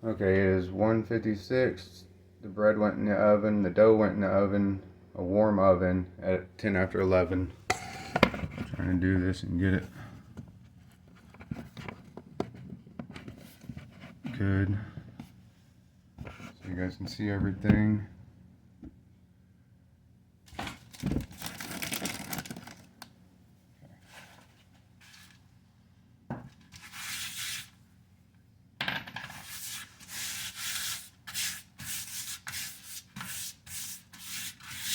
Okay, it is 1:56. The bread went in the oven. The dough went in the oven, a warm oven, at 10 after 11. I'm trying to do this and get it good so you guys can see everything.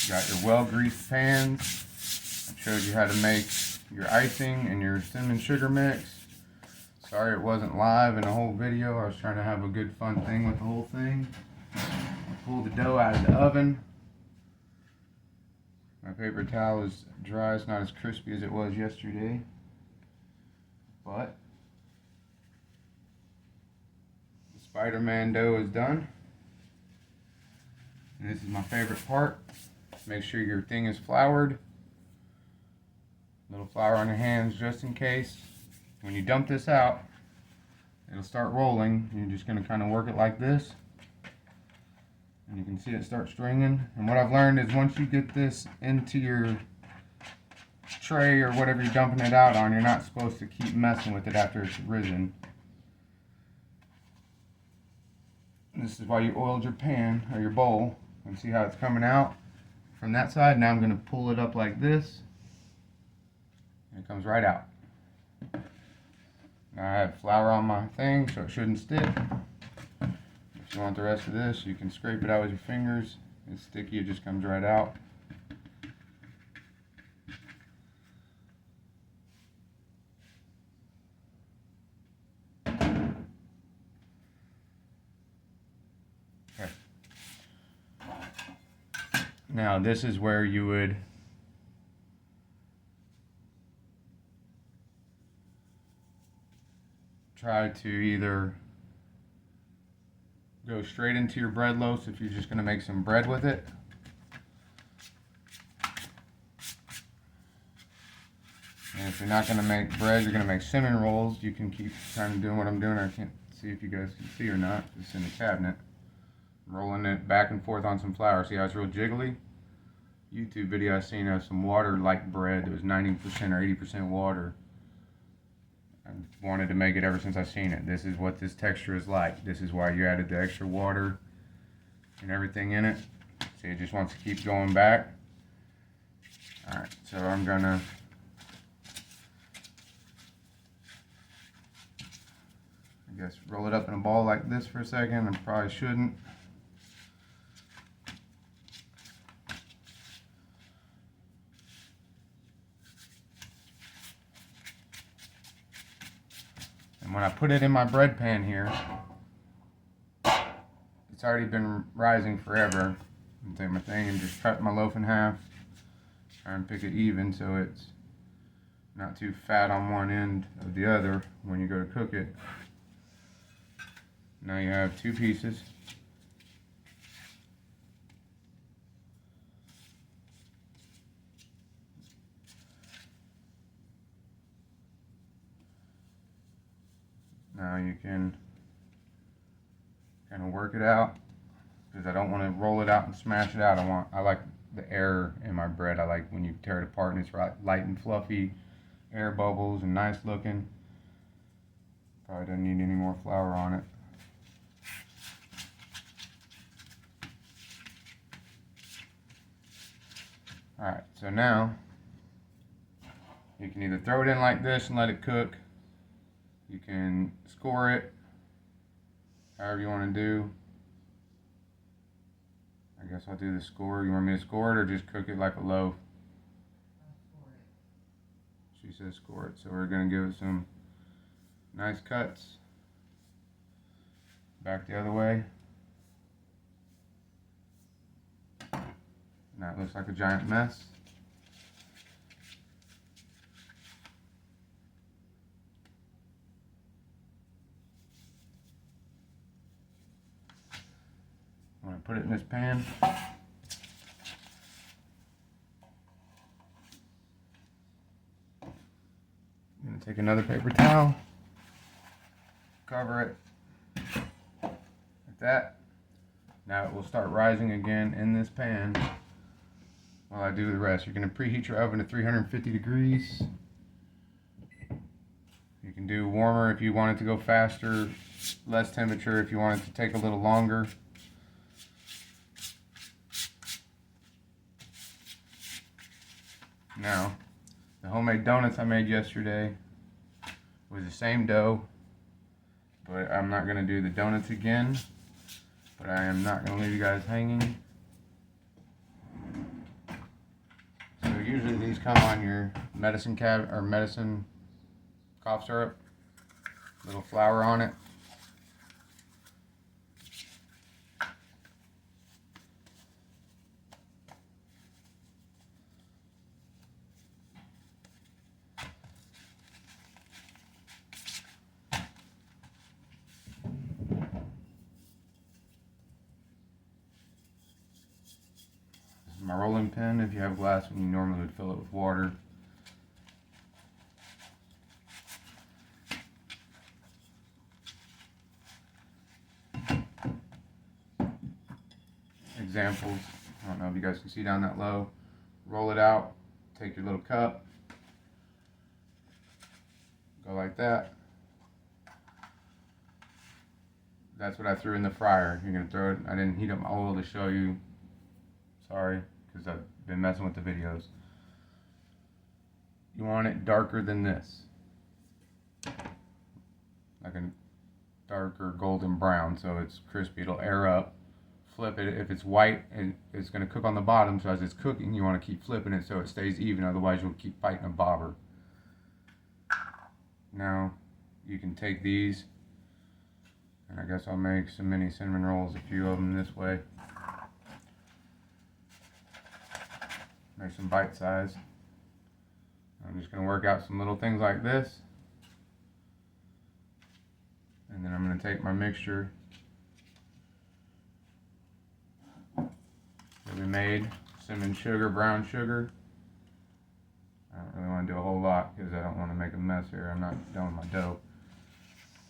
You got your well-greased pans. I showed you how to make your icing and your cinnamon sugar mix. Sorry it wasn't live in the whole video. I was trying to have a good fun thing with the whole thing. I pulled the dough out of the oven. My paper towel is dry. It's not as crispy as it was yesterday. But the Spider-Man dough is done. And this is my favorite part. Make sure your thing is floured. A little flour on your hands just in case. When you dump this out, it'll start rolling. You're just going to kind of work it like this. And you can see it start stringing. And what I've learned is once you get this into your tray or whatever you're dumping it out on, you're not supposed to keep messing with it after it's risen. And this is why you oiled your pan or your bowl. And see how it's coming out from that side. Now I'm going to pull it up like this. And it comes right out. Now I have flour on my thing so it shouldn't stick. If you want the rest of this, you can scrape it out with your fingers. It's sticky, it just comes right out. Okay. Now this is where you would try to either go straight into your bread loaves if you're just going to make some bread with it. And if you're not going to make bread, you're going to make cinnamon rolls. You can keep kind of doing what I'm doing. I can't see if you guys can see or not. It's in the cabinet. I'm rolling it back and forth on some flour. See how it's real jiggly? YouTube video I seen of some water-like bread that was 90% or 80% water. I wanted to make it ever since I've seen it. This is what this texture is like. This is why you added the extra water and everything in it. So it just wants to keep going back. Alright, so I'm gonna roll it up in a ball like this for a second. I probably shouldn't. And when I put it in my bread pan here, it's already been rising forever. I'm take my thing and just cut my loaf in half. Try and pick it even so it's not too fat on one end of the other when you go to cook it. Now you have two pieces. Now you can kind of work it out because I don't want to roll it out and smash it out. I like the air in my bread. I like when you tear it apart and it's light and fluffy, air bubbles and nice looking. Probably doesn't need any more flour on it. Alright, so now you can either throw it in like this and let it cook. You can score it however you want to do. I guess I'll do the score. You want me to score it or just cook it like a loaf? She says score it. So we're going to give it some nice cuts. Back the other way. Now it looks like a giant mess. I'm going to put it in this pan. I'm going to take another paper towel, cover it, that. Now it will start rising again in this pan while I do the rest. You're going to preheat your oven to 350 degrees. You can do warmer if you want it to go faster, less temperature if you want it to take a little longer. Now, the homemade donuts I made yesterday was the same dough, but I'm not going to do the donuts again. But I am not going to leave you guys hanging. So usually these come on your medicine cabinet or medicine cough syrup. Little flour on it. My rolling pin. If you have glass, you normally would fill it with water. Examples. I don't know if you guys can see down that low. Roll it out. Take your little cup. Go like that. That's what I threw in the fryer. You're going to throw it. I didn't heat up my oil to show you. Sorry, because I've been messing with the videos. You want it darker than this. Like a darker golden brown, so it's crispy. It'll air up. Flip it. If it's white, it's going to cook on the bottom, so as it's cooking, you want to keep flipping it so it stays even, otherwise you'll keep biting a bobber. Now, you can take these, and I guess I'll make some mini cinnamon rolls, a few of them this way. Make some bite size. I'm just going to work out some little things like this. And then I'm going to take my mixture that we made, cinnamon sugar, brown sugar. I don't really want to do a whole lot because I don't want to make a mess here. I'm not done with my dough.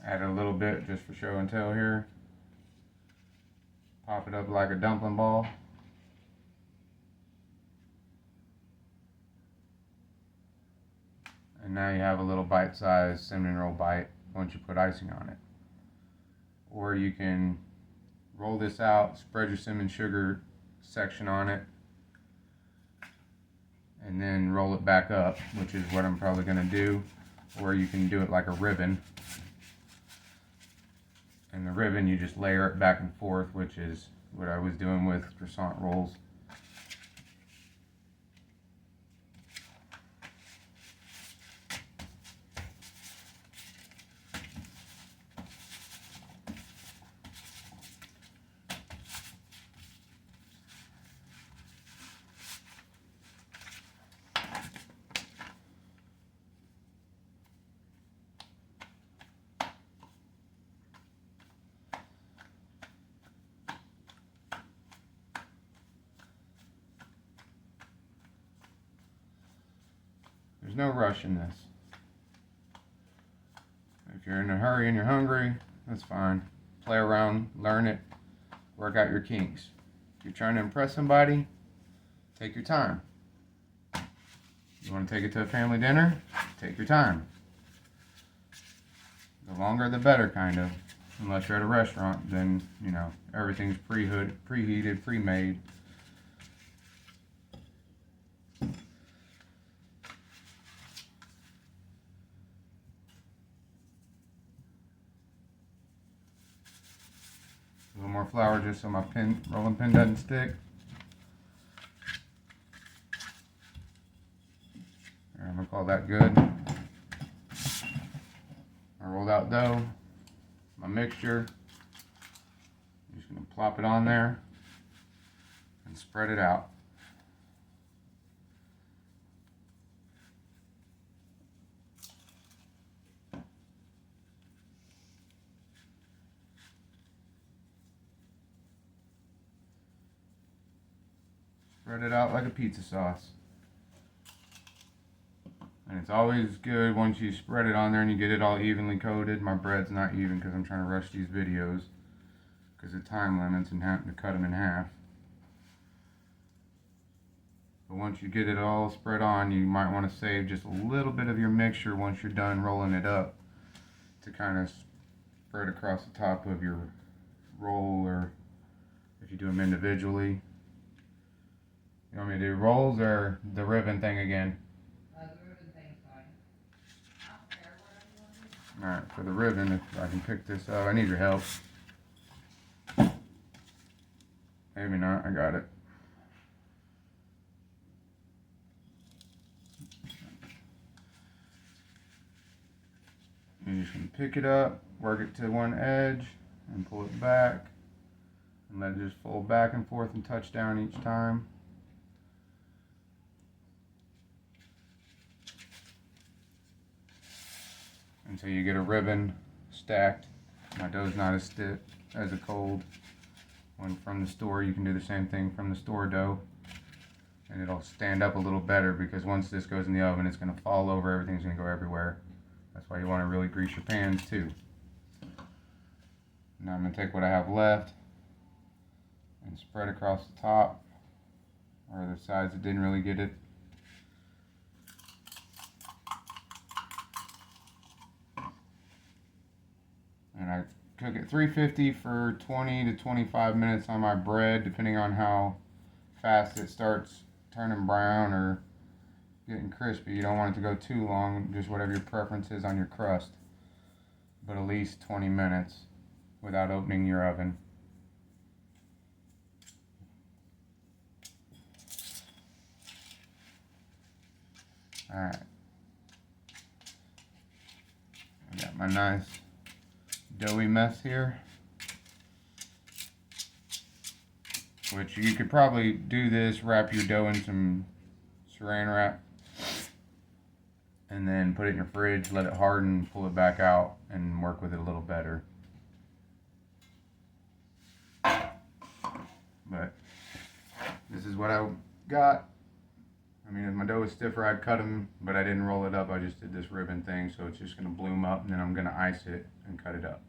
Add a little bit just for show and tell here. Pop it up like a dumpling ball. And now you have a little bite-sized cinnamon roll bite once you put icing on it. Or you can roll this out, spread your cinnamon sugar section on it, and then roll it back up, which is what I'm probably going to do. Or you can do it like a ribbon. And the ribbon, you just layer it back and forth, which is what I was doing with croissant rolls. There's no rush in this. If you're in a hurry and you're hungry, that's fine. Play around, learn it, work out your kinks. If you're trying to impress somebody, take your time. You want to take it to a family dinner? Take your time. The longer the better, kind of. Unless you're at a restaurant, then, you know, everything's preheated, pre-made. A little more flour just so my rolling pin doesn't stick. I'm going to call that good. My rolled out dough, my mixture. I'm just going to plop it on there and spread it out. Spread it out like a pizza sauce. And it's always good once you spread it on there and you get it all evenly coated. My bread's not even because I'm trying to rush these videos. because of time limits and having to cut them in half. But once you get it all spread on, you might want to save just a little bit of your mixture once you're done rolling it up to kind of spread across the top of your roll, or if you do them individually. You want me to do rolls or the ribbon thing again? The ribbon thing's fine. I don't care whatever you want to do. Alright, for the ribbon, if I can pick this up, I need your help. Maybe not, I got it. You're just going to pick it up, work it to one edge, and pull it back, and let it just fold back and forth and touch down each time. Until you get a ribbon stacked. My dough's not as stiff as a cold one from the store. You can do the same thing from the store dough, and it'll stand up a little better, because once this goes in the oven, it's going to fall over, everything's going to go everywhere. That's why you want to really grease your pans too. Now I'm going to take what I have left and spread across the top, or the sides that didn't really get it. And I cook it 350 for 20 to 25 minutes on my bread, depending on how fast it starts turning brown or getting crispy. You don't want it to go too long, just whatever your preference is on your crust. But at least 20 minutes without opening your oven. Alright. I got my nice doughy mess here, which you could probably do this, wrap your dough in some saran wrap, and then put it in your fridge, let it harden, pull it back out, and work with it a little better. But this is what I got. I mean, if my dough was stiffer, I'd cut them, but I didn't roll it up. I just did this ribbon thing, so it's just going to bloom up, and then I'm going to ice it and cut it up.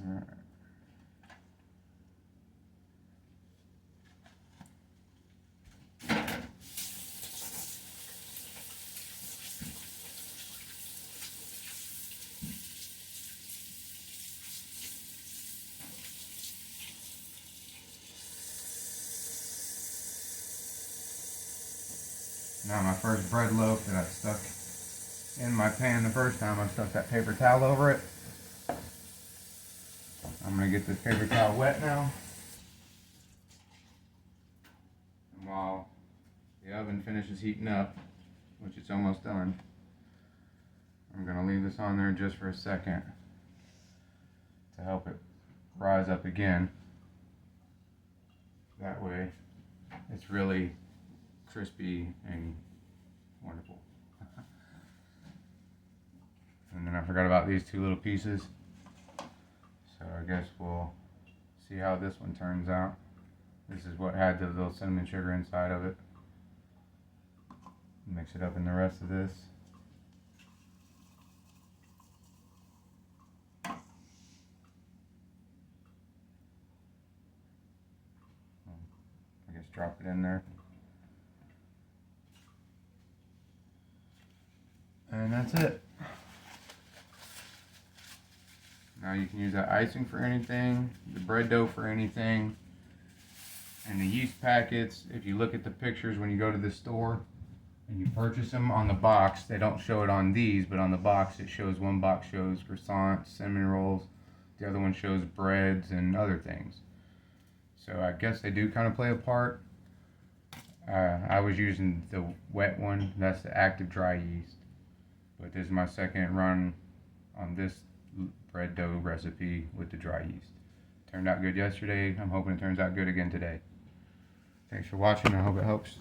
Alright. Now my first bread loaf that I stuck in my pan the first time, I stuck that paper towel over it. I'm going to get this paper towel wet now. And while the oven finishes heating up, which it's almost done, I'm going to leave this on there just for a second to help it rise up again. That way it's really crispy and wonderful. And then I forgot about these two little pieces. So I guess we'll see how this one turns out. This is what had the little cinnamon sugar inside of it. Mix it up in the rest of this. I guess drop it in there. And that's it. Now you can use that icing for anything, the bread dough for anything, and the yeast packets. If you look at the pictures when you go to the store and you purchase them on the box, they don't show it on these, but on the box it shows, one box shows croissants, cinnamon rolls, the other one shows breads and other things. So I guess they do kind of play a part. I was using the wet one, that's the active dry yeast. But this is my second run on this bread dough recipe with the dry yeast. Turned out good yesterday. I'm hoping it turns out good again today. Thanks for watching. I hope it helps.